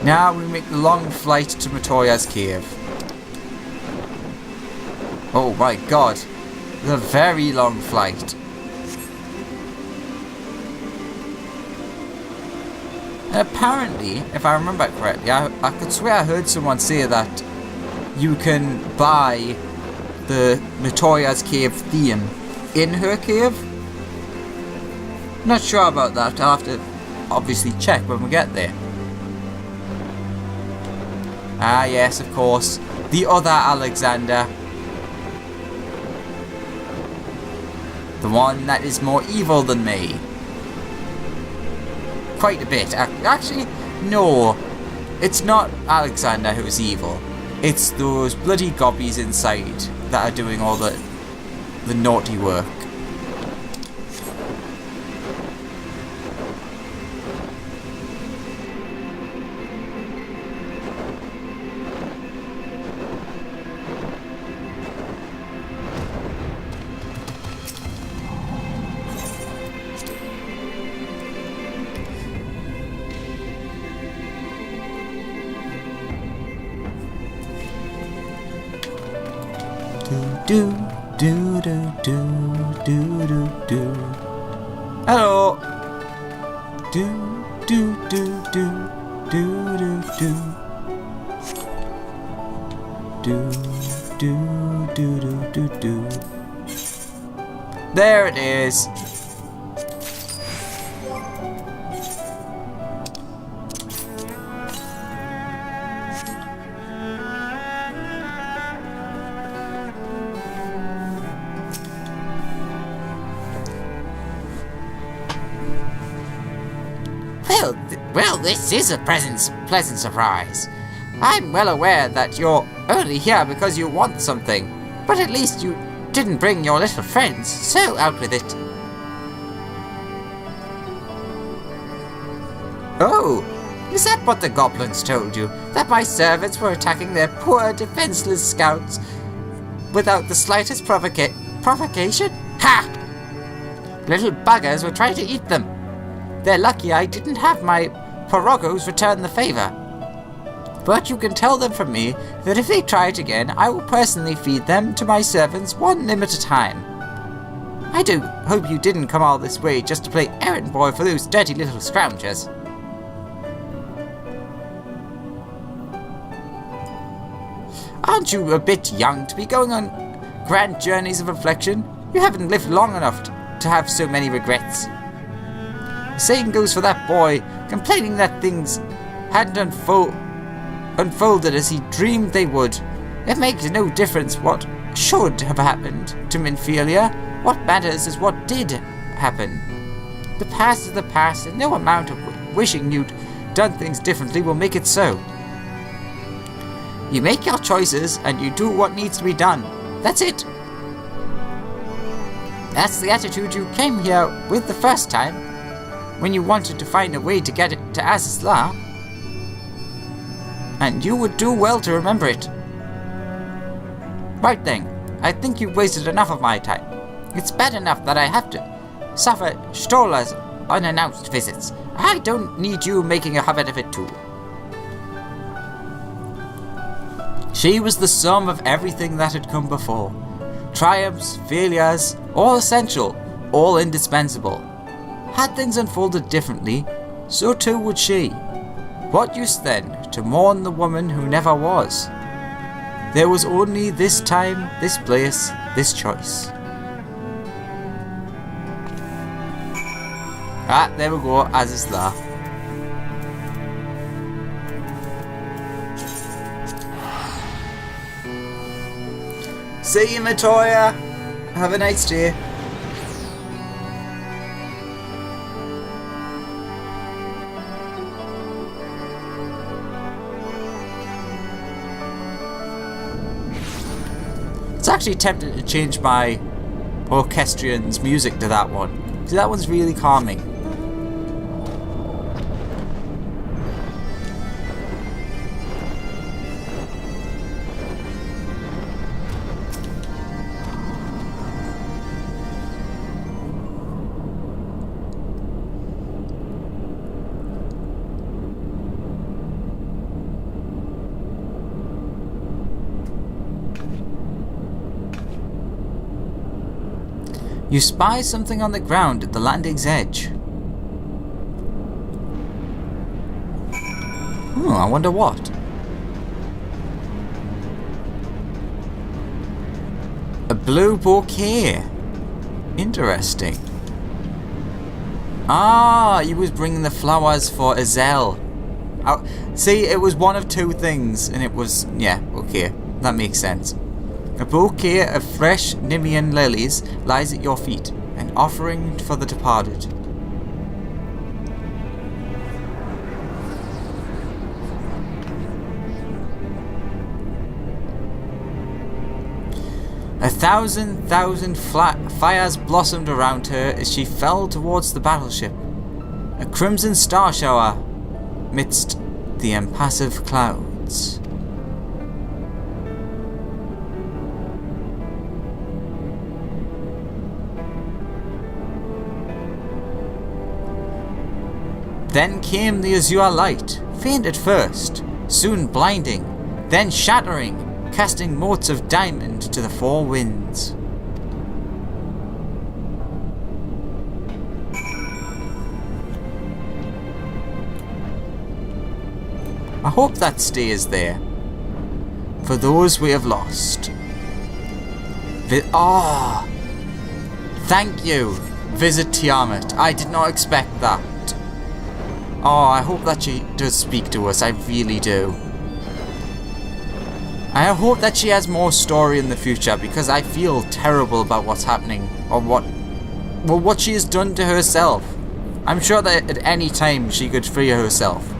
Now we make the long flight to Matoya's cave. Oh my god. The very long flight. And apparently, if I remember correctly, I could swear I heard someone say that you can buy the Matoya's cave theme in her cave. Not sure about that. I'll have to obviously check when we get there. Ah yes, of course. The other Alexander. The one that is more evil than me. Quite a bit. Actually, no. It's not Alexander who's evil. It's those bloody gobbies inside that are doing all the naughty work. Do do do do do do do. Hello. Do do do do do do do. Do do do do do do. There it is. Well, this is a pleasant surprise. I'm well aware that you're only here because you want something, but at least you didn't bring your little friends, so out with it. Oh, Is that what the goblins told you? That my servants were attacking their poor, defenseless scouts without the slightest provocation? Ha! Little buggers were trying to eat them. They're lucky I didn't have my Porogos return the favor. But you can tell them from me that if they try it again, I will personally feed them to my servants one limb at a time. I do hope you didn't come all this way just to play errand boy for those dirty little scroungers. Aren't you a bit young to be going on grand journeys of reflection? You haven't lived long enough to have so many regrets. The same goes for that boy, complaining that things hadn't unfolded as he dreamed they would. It makes no difference what should have happened to Minfilia. What matters is what did happen. The past is the past, and no amount of wishing you'd done things differently will make it so. You make your choices, and you do what needs to be done. That's it. That's the attitude you came here with the first time, when you wanted to find a way to get it to Azizla. And you would do well to remember it. Right then, I think you've wasted enough of my time. It's bad enough that I have to suffer Stola's unannounced visits. I don't need you making a habit of it too. She was the sum of everything that had come before. Triumphs, failures, all essential, all indispensable. Had things unfolded differently, so too would she. What use then to mourn the woman who never was? There was only this time, this place, this choice. Ah, there we go, Azizla. See you, Matoya. Have a nice day. It's actually tempted to change my orchestrian's music to that one. See, that one's really calming. You spy something on the ground at the landing's edge. I wonder what. A blue bouquet. Interesting. He was bringing the flowers for Azel. See, it was one of two things, and it was, yeah, okay, that makes sense. A bouquet of fresh Nemean lilies lies at your feet, an offering for the departed. A thousand fires blossomed around her as she fell towards the battleship. A crimson star shower amidst the impassive clouds. Then came the azure light, faint at first, soon blinding, then shattering, casting motes of diamond to the four winds. I hope that stays there. For those we have lost. Thank you, Visit Tiamat. I did not expect that. I hope that she does speak to us. I really do. I hope that she has more story in the future, because I feel terrible about what's happening, or what she has done to herself. I'm sure that at any time she could free herself,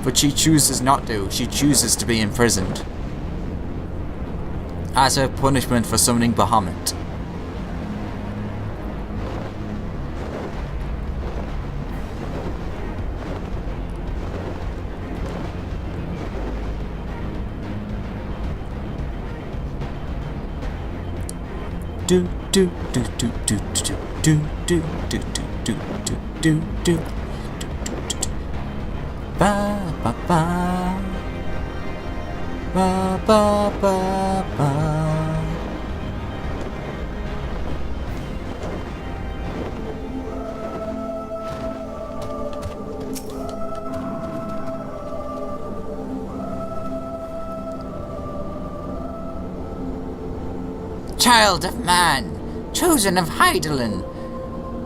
but she chooses not to. She chooses to be imprisoned as her punishment for summoning Bahamut. Do do do do do do do do do do do do do. Ba ba ba ba ba ba ba. Child of man, chosen of Hydaelyn,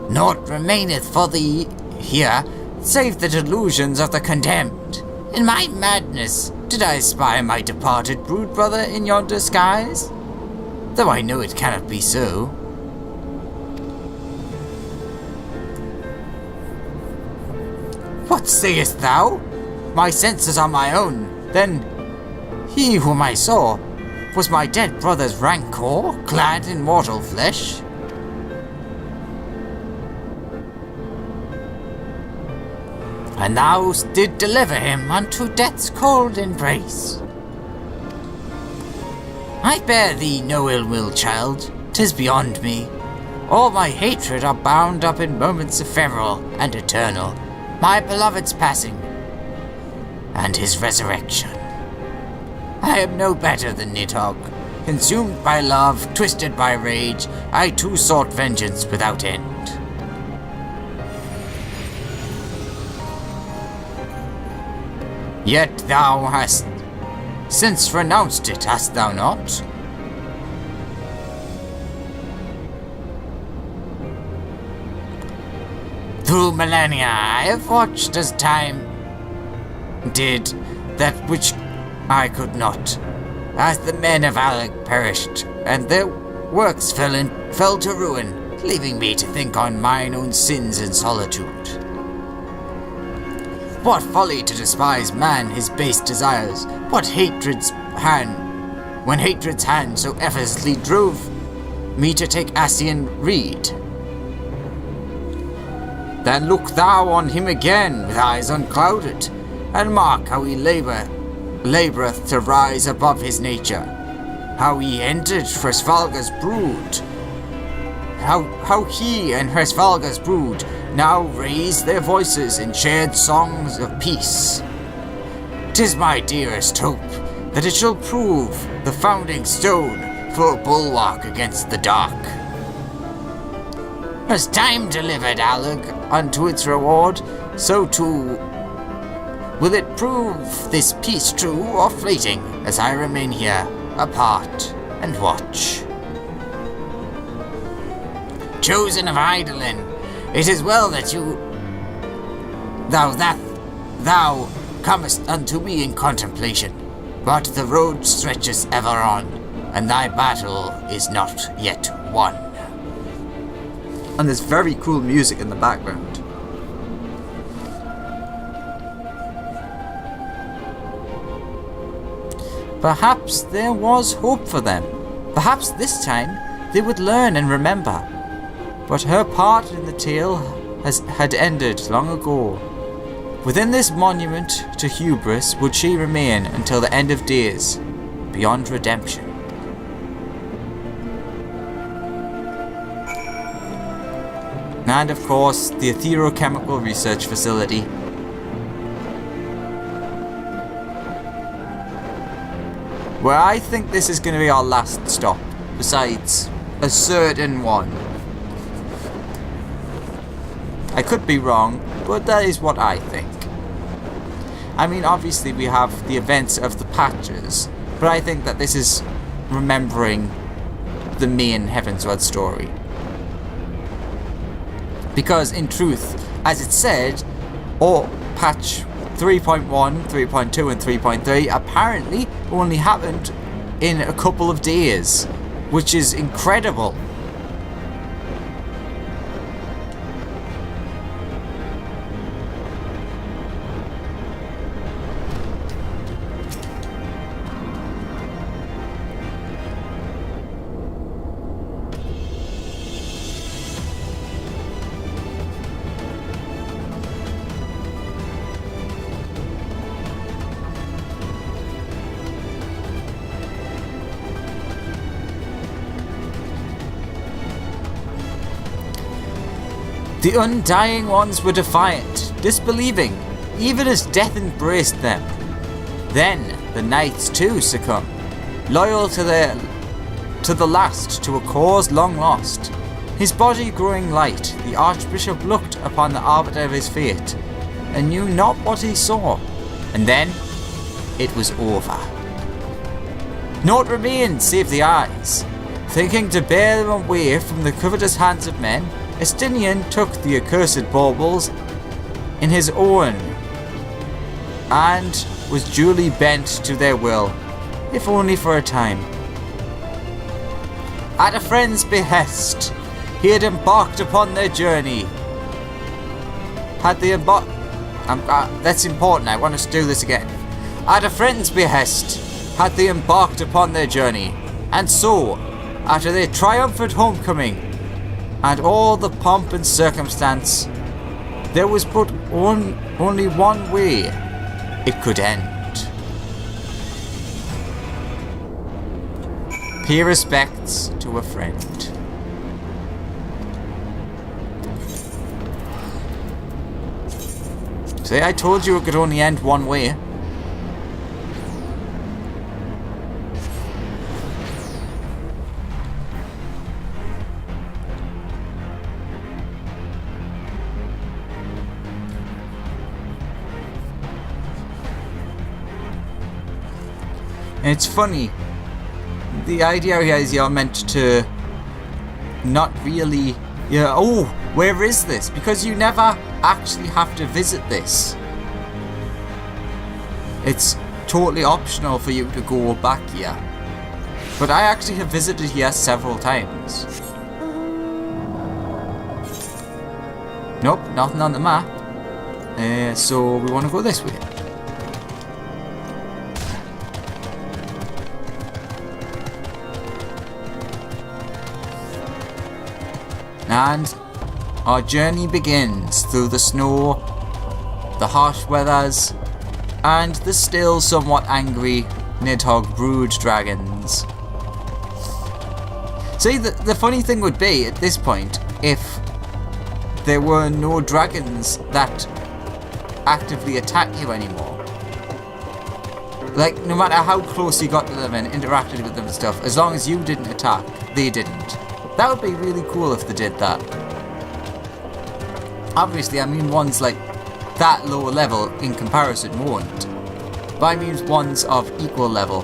naught remaineth for thee here, save the delusions of the condemned. In my madness, did I spy my departed brood brother in your disguise? Though I know it cannot be so. What sayest thou? My senses are my own. Then he whom I saw was my dead brother's rancor, clad in mortal flesh? And thou did deliver him unto death's cold embrace. I bear thee no ill will, child, 'tis beyond me. All my hatred are bound up in moments ephemeral and eternal, my beloved's passing, and his resurrection. I am no better than Nidhogg. Consumed by love, twisted by rage, I too sought vengeance without end. Yet thou hast since renounced it, hast thou not? Through millennia I have watched as time did that which I could not, as the men of Alec perished, and their works fell to ruin, leaving me to think on mine own sins in solitude. What folly to despise man his base desires, when hatred's hand so effortlessly drove me to take Ascian reed. Then look thou on him again with eyes unclouded, and mark how he laboureth to rise above his nature, how he entered Hresvalga's brood, how he and Hresvalga's brood now raise their voices in shared songs of peace. 'Tis my dearest hope that it shall prove the founding stone for a bulwark against the dark. As time delivered Alec unto its reward, so too will it prove this peace true or fleeting, as I remain here, apart, and watch. Chosen of Eidolon, it is well that thou comest unto me in contemplation, but the road stretches ever on, and thy battle is not yet won. And there's very cool music in the background. Perhaps there was hope for them. Perhaps this time they would learn and remember. But her part in the tale had ended long ago. Within this monument to hubris would she remain until the end of days, beyond redemption. And of course, the Etherochemical Research Facility. Where I think this is going to be our last stop, besides a certain one. I could be wrong, but that is what I think. I mean, obviously we have the events of the patches, but I think that this is remembering the main Heavensward story. Because in truth, as it said, patch 3.1, 3.2 and 3.3 apparently only happened in a couple of days, which is incredible. The Undying Ones were defiant, disbelieving, even as death embraced them. Then the Knights too succumbed, loyal to the last to a cause long lost. His body growing light, the Archbishop looked upon the arbiter of his fate, and knew not what he saw. And then it was over. Naught remained save the eyes. Thinking to bear them away from the covetous hands of men, Estinian took the accursed baubles in his own and was duly bent to their will, if only for a time. At a friend's behest, he had embarked upon their journey. That's important, I want us to do this again. At a friend's behest, had they embarked upon their journey, and so, after their triumphant homecoming, and all the pomp and circumstance, there was but only one way it could end. Pay respects to a friend. See, I told you it could only end one way. And it's funny, the idea here is you're meant to not really, oh, where is this? Because you never actually have to visit this. It's totally optional for you to go back here. But I actually have visited here several times. Nope, nothing on the map. So we want to go this way. And our journey begins through the snow, the harsh weathers, and the still somewhat angry Nidhogg brood dragons. See, the funny thing would be, at this point, if there were no dragons that actively attack you anymore. Like, no matter how close you got to them and interacted with them and stuff, as long as you didn't attack, they didn't. That would be really cool if they did that. Obviously, I mean ones like that low level in comparison won't. But I mean ones of equal level.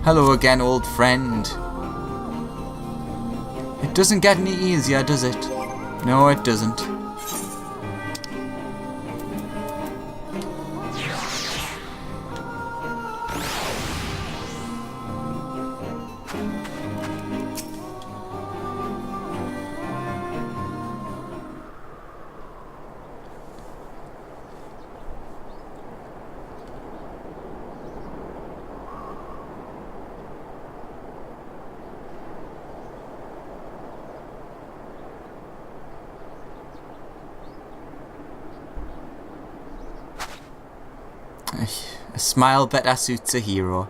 Hello again, old friend. It doesn't get any easier, does it? No, it doesn't. A smile better suits a hero.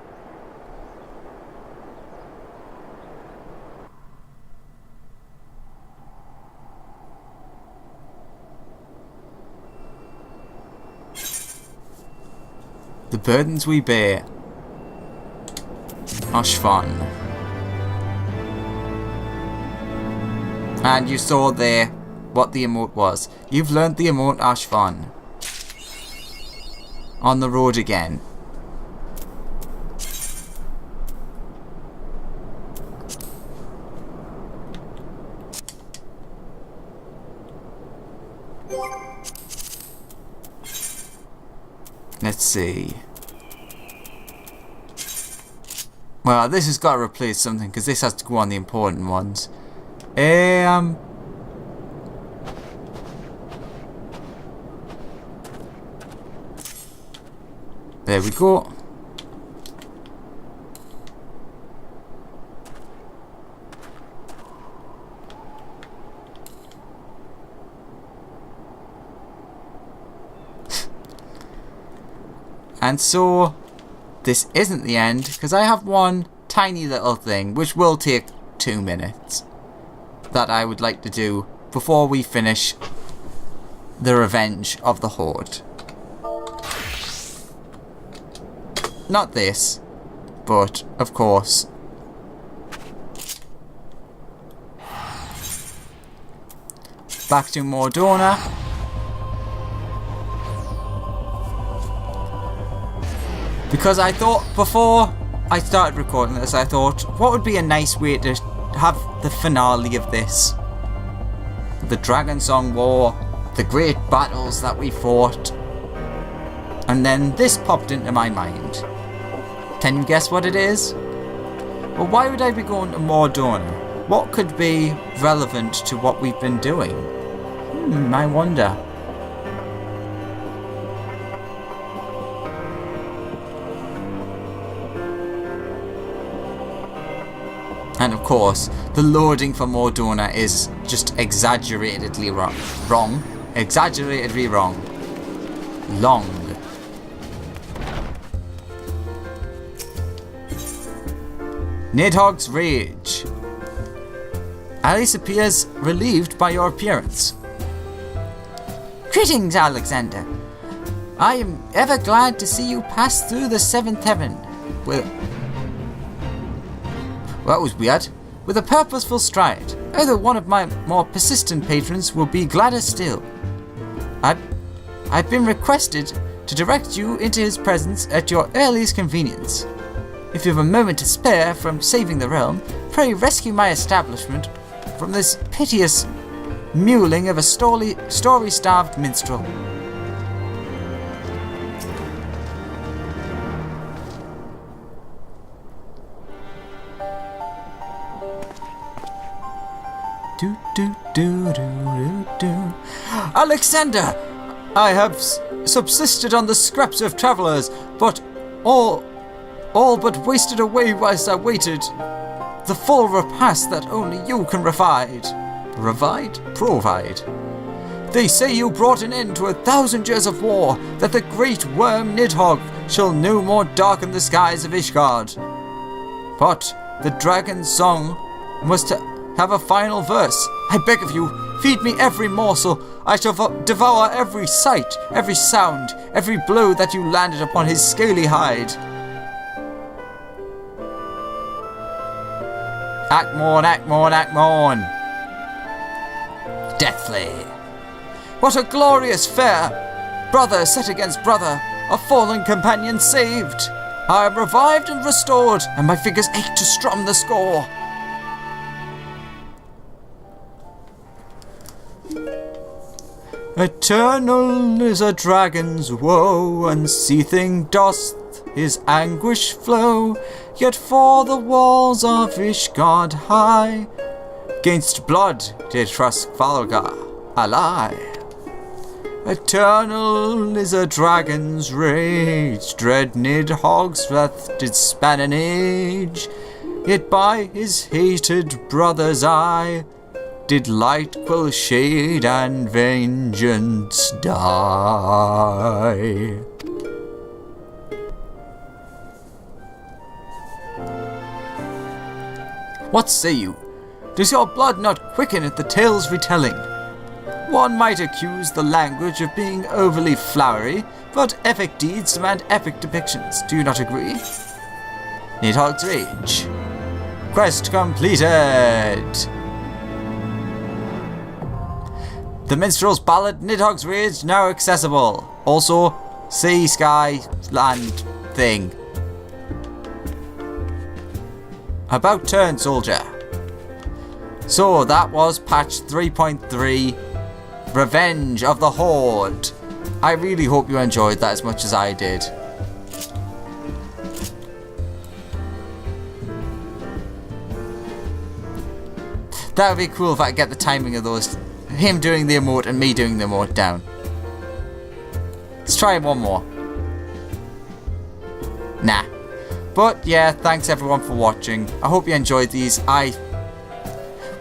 The burdens we bear are fun. And you saw there what the emote was. You've learned the emote Ashvan. On the road again. Let's see. Well, this has got to replace something because this has to go on the important ones. There we go. And so, this isn't the end, because I have one tiny little thing, which will take 2 minutes, that I would like to do before we finish the revenge of the Horde. Not this, but, of course, back to Mordona. Because I thought, before I started recording this, I thought, what would be a nice way to have the finale of this? The Dragon Song War, the great battles that we fought. And then this popped into my mind. Can you guess what it is? Well, why would I be going to Mordona? What could be relevant to what we've been doing? I wonder. And of course, the loading for Mordona is just exaggeratedly wrong. Exaggeratedly wrong. Long. Nidhogg's rage. Alice appears relieved by your appearance. Greetings, Alexander. I am ever glad to see you pass through the seventh heaven. Well, that was weird. With a purposeful stride. Either one of my more persistent patrons will be gladder still. I've been requested to direct you into his presence at your earliest convenience. If you have a moment to spare from saving the realm, pray rescue my establishment from this piteous mewling of a story-starved minstrel. Do, do, do, do, do. Alexander! I have subsisted on the scraps of travellers, but all but wasted away whilst I waited the full repast that only you can provide. Provide. They say you brought an end to 1,000 years of war, that the great worm Nidhogg shall no more darken the skies of Ishgard. But the dragon's song was to have a final verse. I beg of you, feed me every morsel. I shall devour every sight, every sound, every blow that you landed upon his scaly hide. Act morn, act morn, act morn. Deathly. What a glorious fare! Brother set against brother, a fallen companion saved. I am revived and restored, and my fingers ache to strum the score. Eternal is a dragon's woe, unceasing doth his anguish flow. Yet for the walls of Ishgard high, 'gainst blood did Trustfalgar ally. Eternal is a dragon's rage, dread Nidhogg's wrath did span an age. Yet by his hated brother's eye did light quell shade and vengeance die. What say you? Does your blood not quicken at the tale's retelling? One might accuse the language of being overly flowery, but epic deeds demand epic depictions. Do you not agree? Nidhogg's Rage. Quest completed! The Minstrel's Ballad, Nidhogg's Rage, now accessible. Also, sea, sky, land thing. About turn, soldier. So that was patch 3.3, Revenge of the Horde. I really hope you enjoyed that as much as I did. That would be cool if I could get the timing of those. Him doing the emote and me doing the emote down. Let's try one more. Nah. But yeah, thanks everyone for watching. I hope you enjoyed these.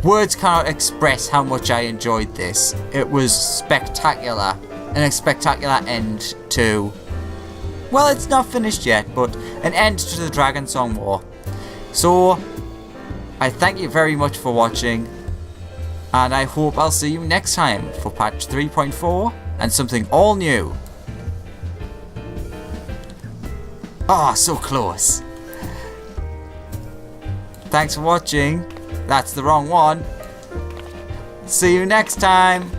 Words cannot express how much I enjoyed this. It was spectacular. And a spectacular end to... Well, it's not finished yet, but an end to the Dragon Song War. So, I thank you very much for watching. And I hope I'll see you next time for patch 3.4 and something all new. Ah, so close. Thanks for watching. That's the wrong one. See you next time.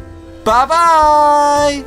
Bye bye.